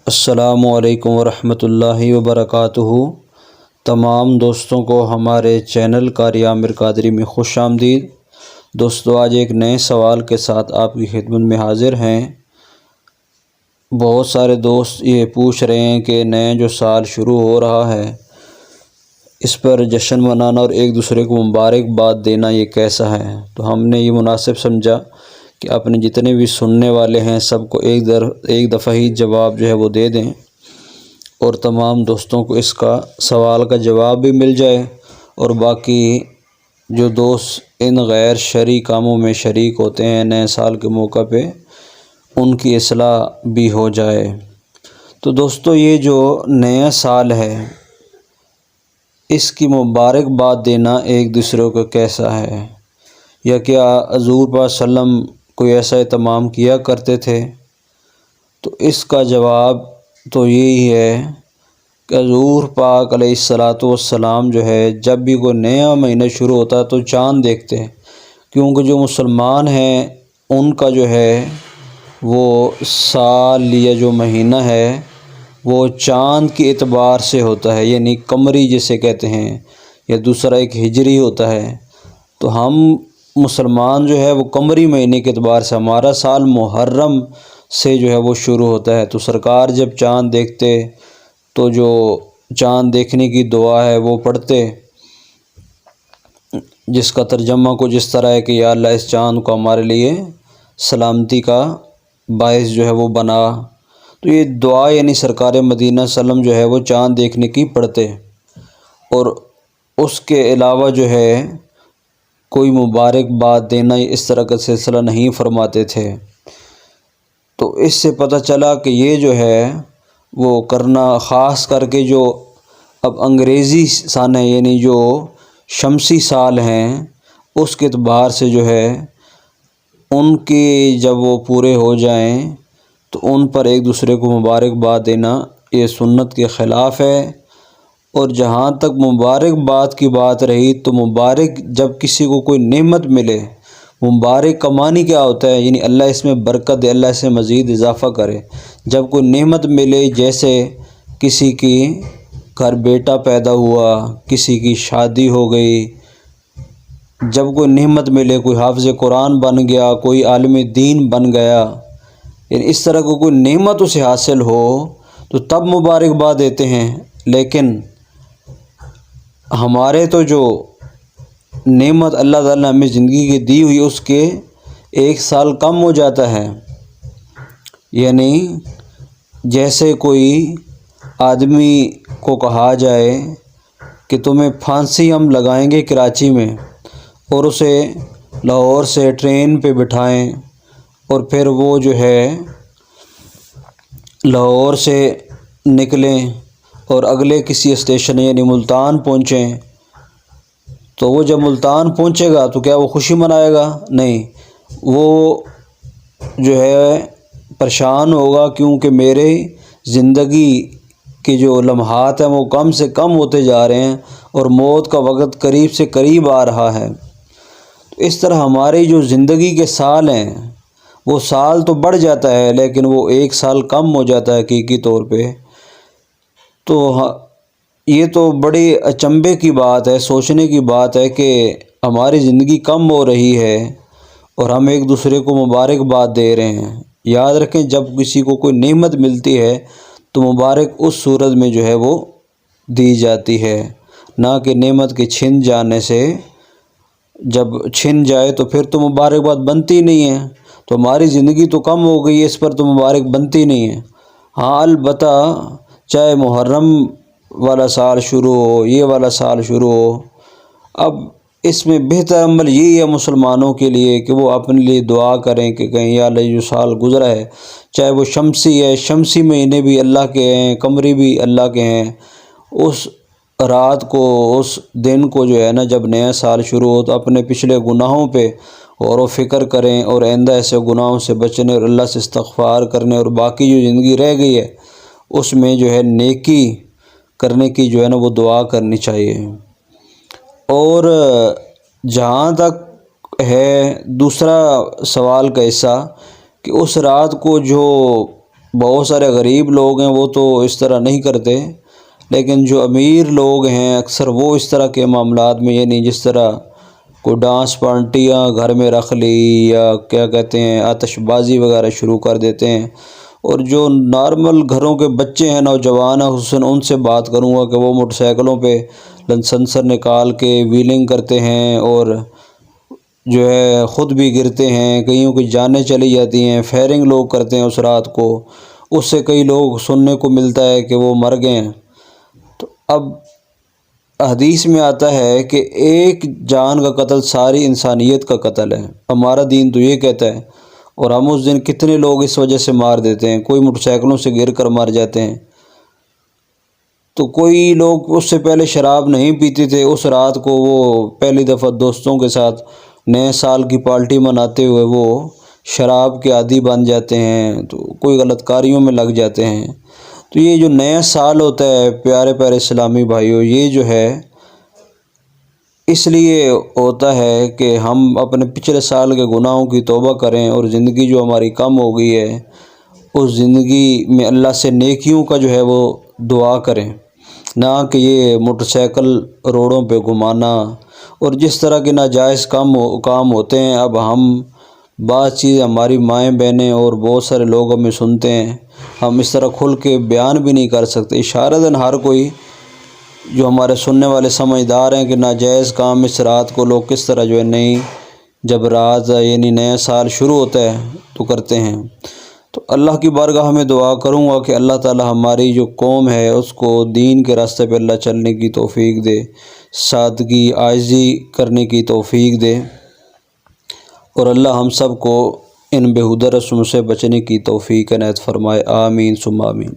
السلام علیکم ورحمۃ اللہ وبرکاتہ۔ تمام دوستوں کو ہمارے چینل قاری عامر قادری میں خوش آمدید۔ دوستو، آج ایک نئے سوال کے ساتھ آپ کی خدمت میں حاضر ہیں۔ بہت سارے دوست یہ پوچھ رہے ہیں کہ نئے جو سال شروع ہو رہا ہے اس پر جشن منانا اور ایک دوسرے کو مبارکباد دینا یہ کیسا ہے؟ تو ہم نے یہ مناسب سمجھا کہ اپنے جتنے بھی سننے والے ہیں سب کو ایک دفعہ ہی جواب جو ہے وہ دے دیں، اور تمام دوستوں کو اس کا سوال کا جواب بھی مل جائے، اور باقی جو دوست ان غیر شرعی کاموں میں شریک ہوتے ہیں نئے سال کے موقع پہ ان کی اصلاح بھی ہو جائے۔ تو دوستو، یہ جو نیا سال ہے اس کی مبارکباد دینا ایک دوسرے کو کیسا ہے، یا کیا حضور پاک صلی اللہ علیہ وسلم کوئی ایسا اہتمام کیا کرتے تھے؟ تو اس کا جواب تو یہی ہے کہ حضور پاک علیہ السلام جو ہے جب بھی کوئی نیا مہینہ شروع ہوتا ہے تو چاند دیکھتے ہیں، کیونکہ جو مسلمان ہیں ان کا جو ہے وہ سال یا جو مہینہ ہے وہ چاند کے اعتبار سے ہوتا ہے، یعنی قمری جسے کہتے ہیں، یا دوسرا ایک ہجری ہوتا ہے۔ تو ہم مسلمان جو ہے وہ قمری مہینے کے اعتبار سے ہمارا سال محرم سے جو ہے وہ شروع ہوتا ہے۔ تو سرکار جب چاند دیکھتے تو جو چاند دیکھنے کی دعا ہے وہ پڑھتے، جس کا ترجمہ کچھ اس طرح ہے کہ یا اللہ اس چاند کو ہمارے لیے سلامتی کا باعث جو ہے وہ بنا۔ تو یہ دعا یعنی سرکار مدینہ صلی اللہ علیہ وسلم جو ہے وہ چاند دیکھنے کی پڑھتے، اور اس کے علاوہ جو ہے کوئی مبارکباد دینا اس طرح کا سلسلہ نہیں فرماتے تھے۔ تو اس سے پتہ چلا کہ یہ جو ہے وہ کرنا، خاص کر کے جو اب انگریزی سال ہیں یعنی جو شمسی سال ہیں اس کے اعتبار سے جو ہے ان کی جب وہ پورے ہو جائیں تو ان پر ایک دوسرے کو مبارکباد دینا یہ سنت کے خلاف ہے۔ اور جہاں تک مبارکباد کی بات رہی تو مبارک جب کسی کو کوئی نعمت ملے، مبارک کا معنی کیا ہوتا ہے؟ یعنی اللہ اس میں برکت دے، اللہ اس میں مزید اضافہ کرے۔ جب کوئی نعمت ملے، جیسے کسی کی گھر بیٹا پیدا ہوا، کسی کی شادی ہو گئی، جب کوئی نعمت ملے، کوئی حافظ قرآن بن گیا، کوئی عالم دین بن گیا، یعنی اس طرح کو کوئی نعمت اسے حاصل ہو تو تب مبارکباد دیتے ہیں۔ لیکن ہمارے تو جو نعمت اللہ تعالیٰ نے ہمیں زندگی کی دی ہوئی اس کے ایک سال کم ہو جاتا ہے، یعنی جیسے کوئی آدمی کو کہا جائے کہ تمہیں پھانسی ہم لگائیں گے کراچی میں، اور اسے لاہور سے ٹرین پہ بٹھائیں، اور پھر وہ جو ہے لاہور سے نکلیں اور اگلے کسی اسٹیشن یعنی ملتان پہنچیں، تو وہ جب ملتان پہنچے گا تو کیا وہ خوشی منائے گا؟ نہیں، وہ جو ہے پریشان ہوگا، کیونکہ میرے زندگی کے جو لمحات ہیں وہ کم سے کم ہوتے جا رہے ہیں اور موت کا وقت قریب سے قریب آ رہا ہے۔ تو اس طرح ہماری جو زندگی کے سال ہیں وہ سال تو بڑھ جاتا ہے لیکن وہ ایک سال کم ہو جاتا ہے حقیقی طور پہ۔ تو یہ تو بڑی اچنبھے کی بات ہے، سوچنے کی بات ہے کہ ہماری زندگی کم ہو رہی ہے اور ہم ایک دوسرے کو مبارکباد دے رہے ہیں۔ یاد رکھیں، جب کسی کو کوئی نعمت ملتی ہے تو مبارک اس صورت میں جو ہے وہ دی جاتی ہے، نہ کہ نعمت کے چھن جانے سے۔ جب چھن جائے تو پھر تو مبارکباد بنتی نہیں ہے، تو ہماری زندگی تو کم ہو گئی ہے، اس پر تو مبارک بنتی نہیں ہے۔ ہاں البتہ چاہے محرم والا سال شروع ہو، یہ والا سال شروع ہو، اب اس میں بہتر عمل یہی ہے مسلمانوں کے لیے کہ وہ اپنے لیے دعا کریں کہ کہیں یا اللہ جو سال گزرا ہے، چاہے وہ شمسی ہے، شمسی مہینے بھی اللہ کے ہیں، قمری بھی اللہ کے ہیں، اس رات کو، اس دن کو جو ہے نا جب نیا سال شروع ہو تو اپنے پچھلے گناہوں پہ غور و فکر کریں اور آئندہ ایسے گناہوں سے بچنے اور اللہ سے استغفار کرنے، اور باقی جو زندگی رہ گئی ہے اس میں جو ہے نیکی کرنے کی جو ہے نا وہ دعا کرنی چاہیے۔ اور جہاں تک ہے دوسرا سوال کا حصہ کہ اس رات کو جو بہت سارے غریب لوگ ہیں وہ تو اس طرح نہیں کرتے، لیکن جو امیر لوگ ہیں اکثر وہ اس طرح کے معاملات میں، یعنی جس طرح کوئی ڈانس پارٹیاں گھر میں رکھ لی یا کیا کہتے ہیں آتش بازی وغیرہ شروع کر دیتے ہیں، اور جو نارمل گھروں کے بچے ہیں نوجوان ہیں خصوصاً ان سے بات کروں گا کہ وہ موٹر سائیکلوں پہ لنسنسر نکال کے ویلنگ کرتے ہیں اور جو ہے خود بھی گرتے ہیں، کئیوں کی جانیں چلی جاتی ہیں، فائرنگ لوگ کرتے ہیں اس رات کو، اس سے کئی لوگ سننے کو ملتا ہے کہ وہ مر گئے ہیں۔ تو اب حدیث میں آتا ہے کہ ایک جان کا قتل ساری انسانیت کا قتل ہے، ہمارا دین تو یہ کہتا ہے، اور ہم اس دن کتنے لوگ اس وجہ سے مار دیتے ہیں، کوئی موٹر سائیکلوں سے گر کر مر جاتے ہیں، تو کوئی لوگ اس سے پہلے شراب نہیں پیتے تھے، اس رات کو وہ پہلی دفعہ دوستوں کے ساتھ نئے سال کی پارٹی مناتے ہوئے وہ شراب کے عادی بن جاتے ہیں، تو کوئی غلط کاریوں میں لگ جاتے ہیں۔ تو یہ جو نیا سال ہوتا ہے پیارے پیارے اسلامی بھائیوں، یہ جو ہے اس لیے ہوتا ہے کہ ہم اپنے پچھلے سال کے گناہوں کی توبہ کریں، اور زندگی جو ہماری کم ہو گئی ہے اس زندگی میں اللہ سے نیکیوں کا جو ہے وہ دعا کریں، نہ کہ یہ موٹر سائیکل روڈوں پہ گھمانا اور جس طرح کے ناجائز کام ہوتے ہیں۔ اب ہم بعض چیزیں ہماری مائیں بہنیں اور بہت سارے لوگ ہمیں سنتے ہیں، ہم اس طرح کھل کے بیان بھی نہیں کر سکتے، اشارتاً ہر کوئی جو ہمارے سننے والے سمجھدار ہیں کہ ناجائز کام اس رات کو لوگ کس طرح جو ہے نہیں، جب رات یعنی نیا سال شروع ہوتا ہے تو کرتے ہیں۔ تو اللہ کی بارگاہ میں دعا کروں گا کہ اللہ تعالی ہماری جو قوم ہے اس کو دین کے راستے پہ اللہ چلنے کی توفیق دے، سادگی عاجزی کرنے کی توفیق دے، اور اللہ ہم سب کو ان بیہودہ رسموں سے بچنے کی توفیق عنایت فرمائے، آمین ثم آمین۔